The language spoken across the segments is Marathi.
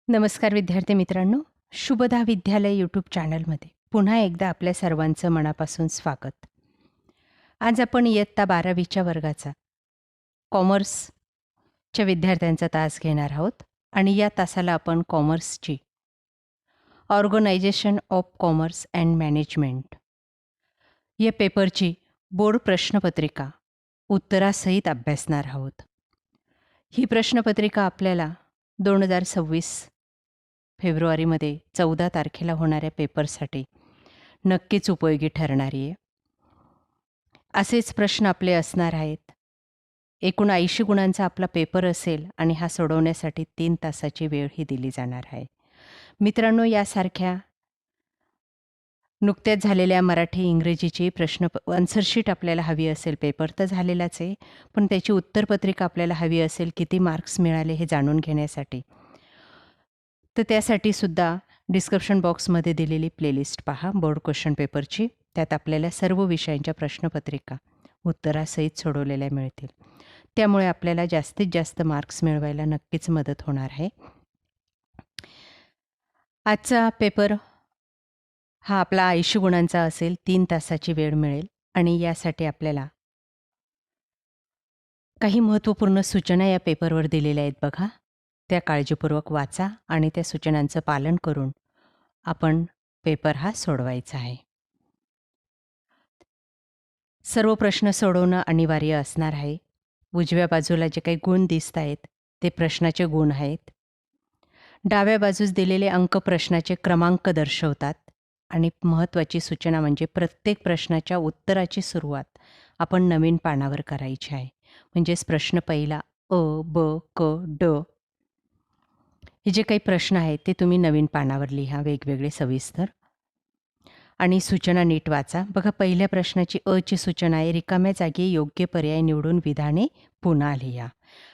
नमस्कार विद्यार्थी मित्रांनो, शुभदा विद्यालय यूट्यूब चॅनलमध्ये पुन्हा एकदा आपल्या सर्वांचं मनापासून स्वागत. आज आपण इयत्ता 12वीच्या वर्गाचा कॉमर्सच्या विद्यार्थ्यांचा तास घेणार आहोत आणि या तासाला आपण कॉमर्सची organisation of commerce and management या पेपरची बोर्ड प्रश्नपत्रिका उत्तरासहित अभ्यासणार आहोत. ही प्रश्नपत्रिका आपल्याला 2026 फेब्रुवारीमध्ये 14 तारखेला होणाऱ्या पेपरसाठी नक्कीच उपयोगी ठरणारी आहे. असेच प्रश्न आपले असणार आहेत. एकूण 80 गुणांचा आपला पेपर असेल आणि हा सोडवण्यासाठी 3 तासाची वेळ ही दिली जाणार आहे. मित्रांनो, यासारख्या नुकत्याच झालेल्या मराठी इंग्रजीची आन्सर शीट आपल्याला हवी असेल, पेपर तर झालेलाच आहे, पण त्याची उत्तरपत्रिका आपल्याला हवी असेल, किती मार्क्स मिळाले हे जाणून घेण्यासाठी. तर त्यासाठी सुद्धा डिस्क्रिप्शन बॉक्समध्ये दिलेली प्लेलिस्ट पहा बोर्ड क्वेश्चन पेपरची. त्यात आपल्याला सर्व विषयांच्या प्रश्नपत्रिका उत्तरासहित सोडवलेल्या मिळतील. त्यामुळे आपल्याला जास्तीत जास्त मार्क्स मिळवायला नक्कीच मदत होणार आहे. आजचा पेपर हा आपला 80 गुणांचा असेल, 3 तासाची वेळ मिळेल आणि यासाठी आपल्याला काही महत्त्वपूर्ण सूचना या पेपरवर दिलेल्या आहेत बघा. त्या काळजीपूर्वक वाचा आणि त्या सूचनांचं पालन करून आपण पेपर हा सोडवायचा आहे. सर्व प्रश्न सोडवणं अनिवार्य असणार आहे. उजव्या बाजूला जे काही गुण दिसत आहेत ते प्रश्नाचे गुण आहेत. डाव्या बाजूस दिलेले अंक प्रश्नाचे क्रमांक दर्शवतात आणि महत्त्वाची सूचना म्हणजे प्रत्येक प्रश्नाच्या उत्तराची सुरुवात आपण नवीन पानावर करायची आहे. म्हणजेच प्रश्न पहिला अ, ब, क, ड हे जे काही प्रश्न आहेत ते तुम्ही नवीन पानावर लिहा, वेगवेगळे सविस्तर. आणि सूचना नीट वाचा. बघा, पहिल्या प्रश्नाची अची सूचना आहे, रिकाम्या जागी योग्य पर्याय निवडून विधाने पुन्हा लिहा.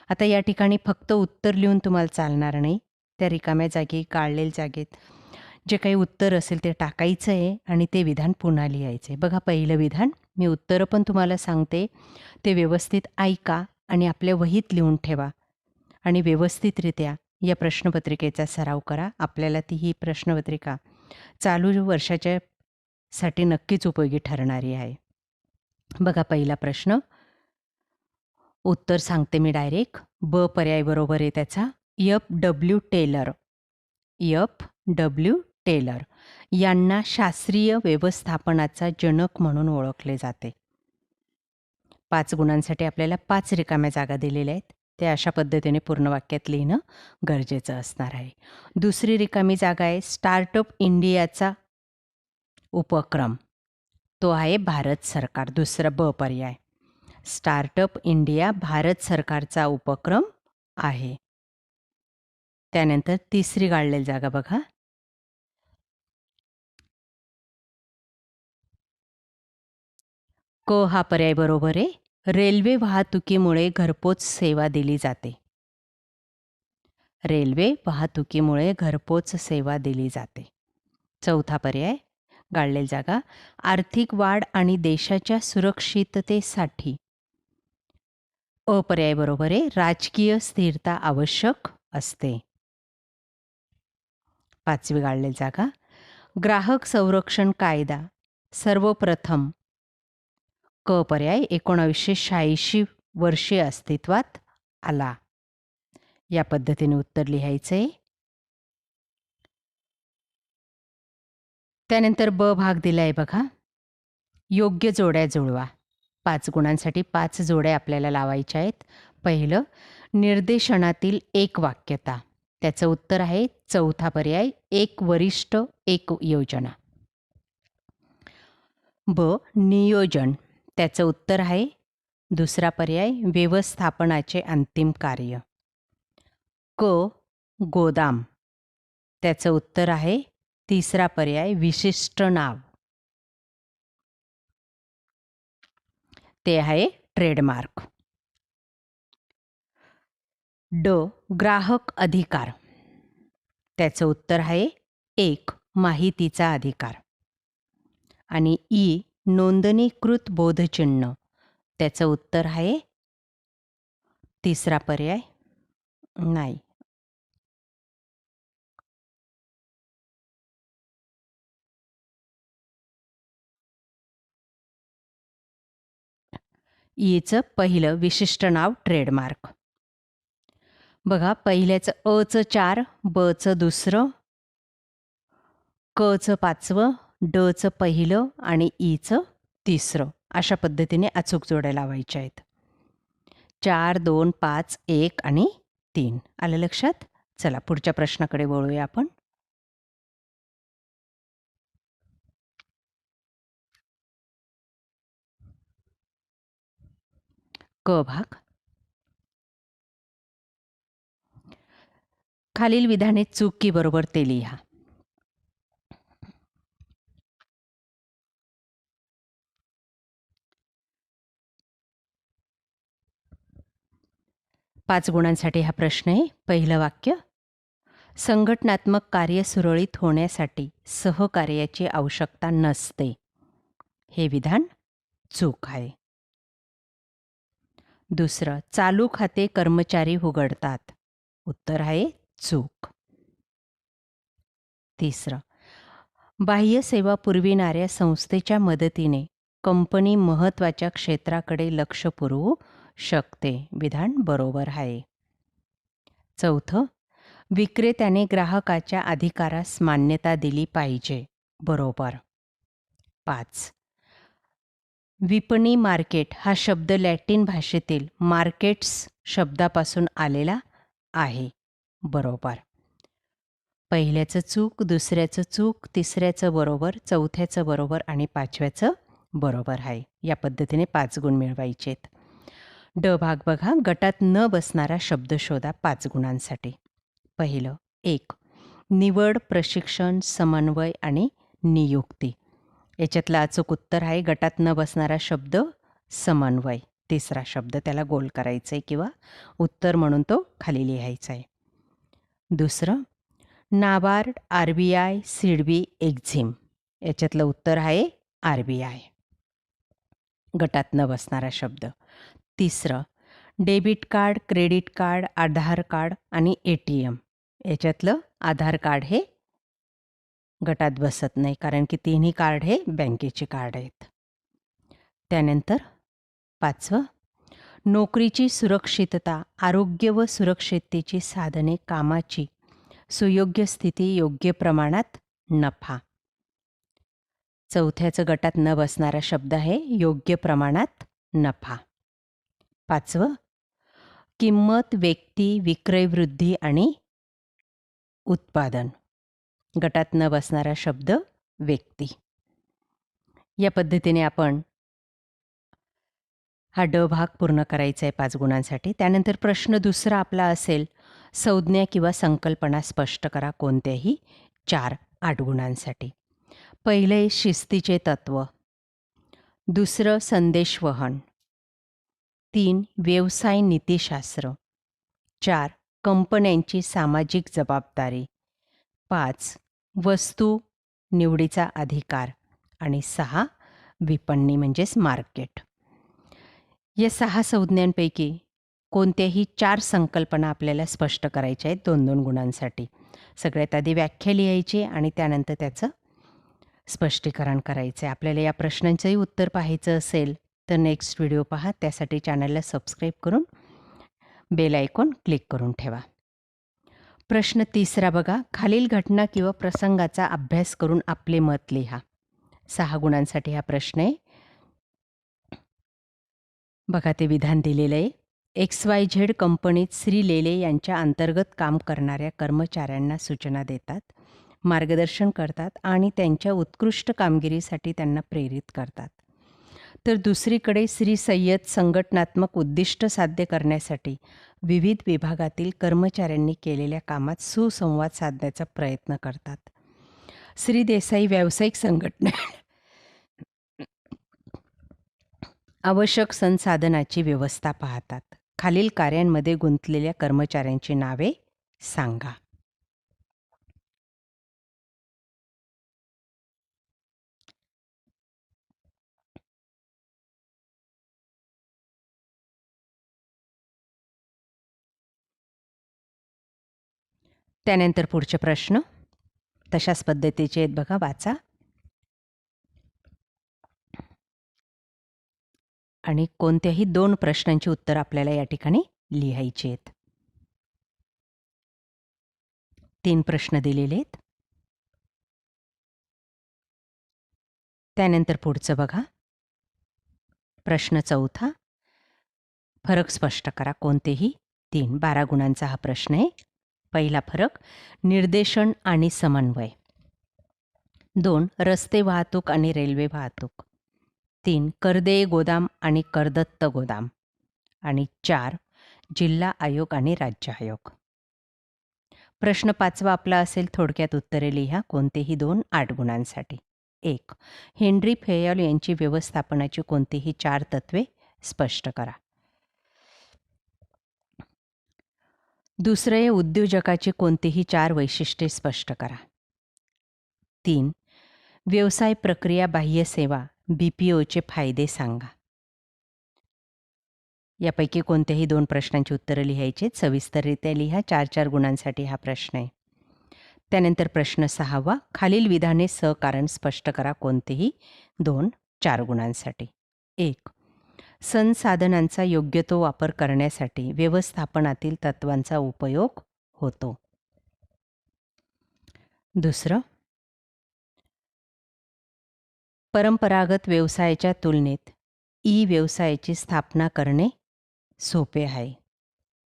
आता या ठिकाणी फक्त उत्तर लिहून तुम्हाला चालणार नाही. त्या रिकाम्या जागी, काढलेल्या जागेत जे काही उत्तर असेल ते टाकायचं आहे आणि ते विधान पुन्हा लिहायचं आहे. बघा, पहिलं विधान, मी उत्तरं पण तुम्हाला सांगते, ते व्यवस्थित ऐका आणि आपल्या वहीत लिहून ठेवा आणि व्यवस्थितरित्या या प्रश्नपत्रिकेचा सराव करा. आपल्याला ही प्रश्नपत्रिका चालू वर्षाच्या साठी नक्कीच उपयोगी ठरणारी आहे. बघा, पहिला प्रश्न, उत्तर सांगते मी डायरेक्ट. ब पर्याय बरोबर आहे त्याचा. F.W. टेलर. F.W. टेलर यांना शास्त्रीय व्यवस्थापनाचा जनक म्हणून ओळखले जाते. 5 गुणांसाठी आपल्याला 5 रिकाम्या जागा दिलेल्या आहेत. ते अशा पद्धतीने पूर्ण वाक्यात लिहिणं गरजेचं असणार आहे. दुसरी रिकामी जागा आहे स्टार्टअप इंडियाचा उपक्रम. तो आहे भारत सरकार. दुसरा ब पर्याय, स्टार्टअप इंडिया भारत सरकारचा उपक्रम आहे. त्यानंतर तिसरी गाळलेली जागा बघा, क हा पर्याय बरोबर आहे. रेल्वे वाहतुकीमुळे घरपोच सेवा दिली जाते. रेल्वे वाहतुकीमुळे घरपोच सेवा दिली जाते. चौथा पर्याय, गाळलेली जागा, आर्थिक वाढ आणि देशाच्या सुरक्षिततेसाठी. पर्याय बरोबर आहे. राजकीय स्थिरता आवश्यक असते. 5वी गाळलेली जागा, ग्राहक संरक्षण कायदा सर्वप्रथम. क पर्याय 1986 वर्षी अस्तित्वात आला. या पद्धतीने उत्तर लिहायचे. त्यानंतर ब भाग दिला आहे बघा, योग्य जोड्या जुळवा. 5 गुणांसाठी 5 जोड्या आपल्याला लावायच्या आहेत. पहिलं, निर्देशनातील एक वाक्यता. त्याचं उत्तर आहे चौथा पर्याय, एक वरिष्ठ एक योजना. ब नियोजन. त्याचं उत्तर आहे दुसरा पर्याय, व्यवस्थापनाचे अंतिम कार्य. क गोदाम. त्याचं उत्तर आहे तिसरा पर्याय, विशिष्ट नाव. ते आहे ट्रेडमार्क. ड ग्राहक अधिकार. त्याचं उत्तर आहे एक, माहितीचा अधिकार. आणि ई नोंदणीकृत बोधचिन्ह. त्याचं उत्तर आहे तिसरा पर्याय, नाही, ईचं पहिलं विशिष्ट नाव ट्रेडमार्क. बघा, पहिल्याचं अचं 4, बचं दुसरं, कचं 5वं, डचं पहिलं आणि ईचं तिसरं. अशा पद्धतीने अचूक जोड्या लावायच्या आहेत. 4, 2, 5, 1 आणि 3. आलं लक्षात? चला पुढच्या प्रश्नाकडे वळूया आपण. क भाग. खालील विधाने चूक की बरोबर ते लिहा. पाच गुणांसाठी हा प्रश्न आहे. पहिलं वाक्य, संघटनात्मक कार्य सुरळीत होण्यासाठी सहकार्याची आवश्यकता नसते. हे विधान चूक आहे. दुसरं, चालू खाते कर्मचारी उघडतात. उत्तर आहे चूक. तिसरं, बाह्य सेवा पुरविणाऱ्या संस्थेच्या मदतीने कंपनी महत्त्वाच्या क्षेत्राकडे लक्ष पुरवू शकते. विधान बरोबर आहे. चौथं, विक्रेत्याने ग्राहकाच्या अधिकारास मान्यता दिली पाहिजे. बरोबर. 5. विपणी मार्केट हा शब्द लॅटिन भाषेतील मार्केट्स शब्दापासून आलेला आहे. बरोबर. पहिल्याचं चूक, दुसऱ्याचं चूक, तिसऱ्याचं बरोबर, चौथ्याचं बरोबर आणि पाचव्याचं बरोबर आहे. या पद्धतीने 5 गुण मिळवायचेत. ड भाग बघा, गटात न बसणारा शब्द शोधा 5 गुणांसाठी. पहिलं, 1. निवड, प्रशिक्षण, समन्वय आणि नियुक्ती. याच्यातलं अचूक उत्तर आहे गटात न बसणारा शब्द समन्वय. तिसरा शब्द त्याला गोल करायचा आहे किंवा उत्तर म्हणून तो खाली लिहायचा आहे. दुसरं, नाबार्ड, RBI, सिडबी, एक्झिम. याच्यातलं उत्तर आहे RBI. गटात न बसणारा शब्द. तिसरं, डेबिट कार्ड, क्रेडिट कार्ड, आधार कार्ड आणि ATM. याच्यातलं आधार कार्ड हे गटात बसत नाही कारण की तिन्ही कार्ड हे बँकेचे कार्ड आहेत. त्यानंतर 5वं, नोकरीची सुरक्षितता, आरोग्य व सुरक्षिततेची साधने, कामाची सुयोग्य स्थिती, योग्य प्रमाणात नफा. चौथ्याचं गटात न बसणारा शब्द आहे योग्य प्रमाणात नफा. 5वं, किंमत, व्यक्ती, विक्रय वृद्धी आणि उत्पादन. गटात न बसणारा शब्द व्यक्ती. या पद्धतीने आपण हा ड भाग पूर्ण करायचा आहे 5 गुणांसाठी. त्यानंतर प्रश्न दुसरा आपला असेल, संज्ञा किंवा संकल्पना स्पष्ट करा कोणत्याही 4 8 गुणांसाठी. पहिले, शिस्तीचे तत्व. दुसरं, संदेशवहन. 3, व्यवसाय नीतिशास्त्र. 4, कंपन्यांची सामाजिक जबाबदारी. 5, वस्तू निवडीचा अधिकार. आणि 6, विपणनी म्हणजेच मार्केट. या 6 संज्ञांपैकी कोणत्याही 4 संकल्पना आपल्याला स्पष्ट करायच्या आहेत 2-2 गुणांसाठी. सगळ्यात आधी व्याख्या लिहायची आणि त्यानंतर त्याचं स्पष्टीकरण करायचं आहे. आपल्याला या प्रश्नांचंही उत्तर पाहायचं असेल तर नेक्स्ट व्हिडिओ पहा. त्यासाठी चॅनलला सबस्क्राईब करून बेल आयकॉन क्लिक करून ठेवा. प्रश्न तिसरा बघा, खालील घटना किंवा प्रसंगाचा अभ्यास करून आपले मत लिहा. 6 गुणांसाठी हा प्रश्न आहे. बघा, ते विधान दिलेलं आहे. XYZ कंपनीत श्री लेले यांच्या अंतर्गत काम करणाऱ्या कर्मचाऱ्यांना सूचना देतात, मार्गदर्शन करतात आणि त्यांच्या उत्कृष्ट कामगिरीसाठी त्यांना प्रेरित करतात. तर दुसरीकडे श्री सय्यद संघटनात्मक उद्दिष्ट साध्य करण्यासाठी विविध विभागातील कर्मचाऱ्यांनी केलेल्या कामात सुसंवाद साधण्याचा प्रयत्न करतात. श्री देसाई व्यावसायिक संघटना आवश्यक संसाधनाची व्यवस्था पाहतात. खालील कार्यांमध्ये गुंतलेल्या कर्मचाऱ्यांची नावे सांगा. त्यानंतर पुढचे प्रश्न तशाच पद्धतीचे आहेत बघा, वाचा. आणि कोणत्याही 2 प्रश्नांची उत्तरं आपल्याला या ठिकाणी लिहायची आहेत. 3 प्रश्न दिलेले आहेत. त्यानंतर पुढचं बघा. प्रश्न 4. फरक स्पष्ट करा. कोणतेही 3. 12 गुणांचा हा प्रश्न आहे. पहिला फरक, निर्देशन आणि समन्वय. 2. रस्ते वाहतूक आणि रेल्वे वाहतूक. 3. करदेय गोदाम आणि करदत्त गोदाम. आणि 4. जिल्हा आयोग आणि राज्य आयोग. प्रश्न 5वा आपला असेल, थोडक्यात उत्तरे लिहा. कोणतेही 2 8 गुणांसाठी. 1. हेनरी फेयल यांची व्यवस्थापनाची कोणतीही 4 तत्वे स्पष्ट करा. दुसरे, उद्योजकाची कोणतीही 4 वैशिष्ट्ये स्पष्ट करा. 3. व्यवसाय प्रक्रिया बाह्य सेवा BPOचे फायदे सांगा. यापैकी कोणत्याही 2 प्रश्नांची उत्तरं लिहायची आहेत. सविस्तररित्या लिहा. 4-4 गुणांसाठी हा प्रश्न आहे. त्यानंतर प्रश्न 6वा, खालील विधाने सहकारण स्पष्ट करा. कोणतेही 2 4 गुणांसाठी. 1. संसाधनांचा योग्य तो वापर करण्यासाठी व्यवस्थापनातील तत्वांचा उपयोग होतो. दुसरं, परंपरागत व्यवसायाच्या तुलनेत व्यवसायाची स्थापना करणे सोपे आहे.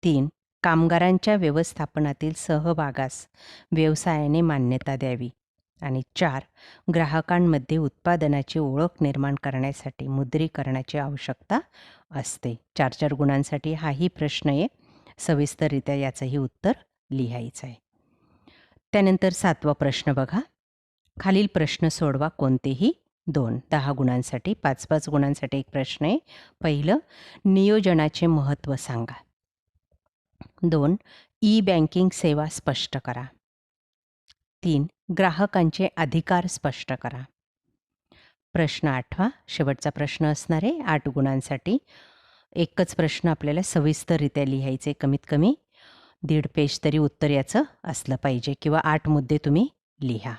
3. कामगारांच्या व्यवस्थापनातील सहभागास व्यवसायाने मान्यता द्यावी. आणि 4. ग्राहकांमध्ये उत्पादनाची ओळख निर्माण करण्यासाठी मुद्रीकरणाची आवश्यकता असते. 4-4 गुणांसाठी हाही प्रश्न आहे. सविस्तररित्या याचंही उत्तर लिहायचं आहे. त्यानंतर 7वा प्रश्न बघा. खालील प्रश्न सोडवा. कोणतेही 2 10 गुणांसाठी. 5-5 गुणांसाठी एक प्रश्न आहे. पहिलं, नियोजनाचे महत्त्व सांगा. 2. बँकिंग सेवा स्पष्ट करा. 3. ग्राहकांचे अधिकार स्पष्ट करा. प्रश्न 8वा, शेवटचा प्रश्न असणार आहे 8 गुणांसाठी. एकच प्रश्न आपल्याला सविस्तररित्या लिहायचे. कमीत कमी 1.5 पेज तरी उत्तर याचं असलं पाहिजे, किंवा 8 मुद्दे तुम्ही लिहा.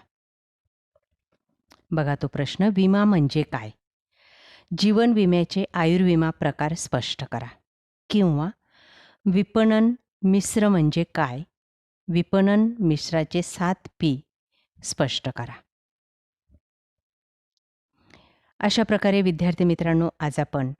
बघा तो प्रश्न. विमा म्हणजे काय? जीवन विम्याचे आयुर्विमा प्रकार स्पष्ट करा. किंवा विपणन मिश्र म्हणजे काय? विपणन मिश्राचे 7 P स्पष्ट करा. अशा प्रकारे विद्यार्थी मित्रांनो, आज आपण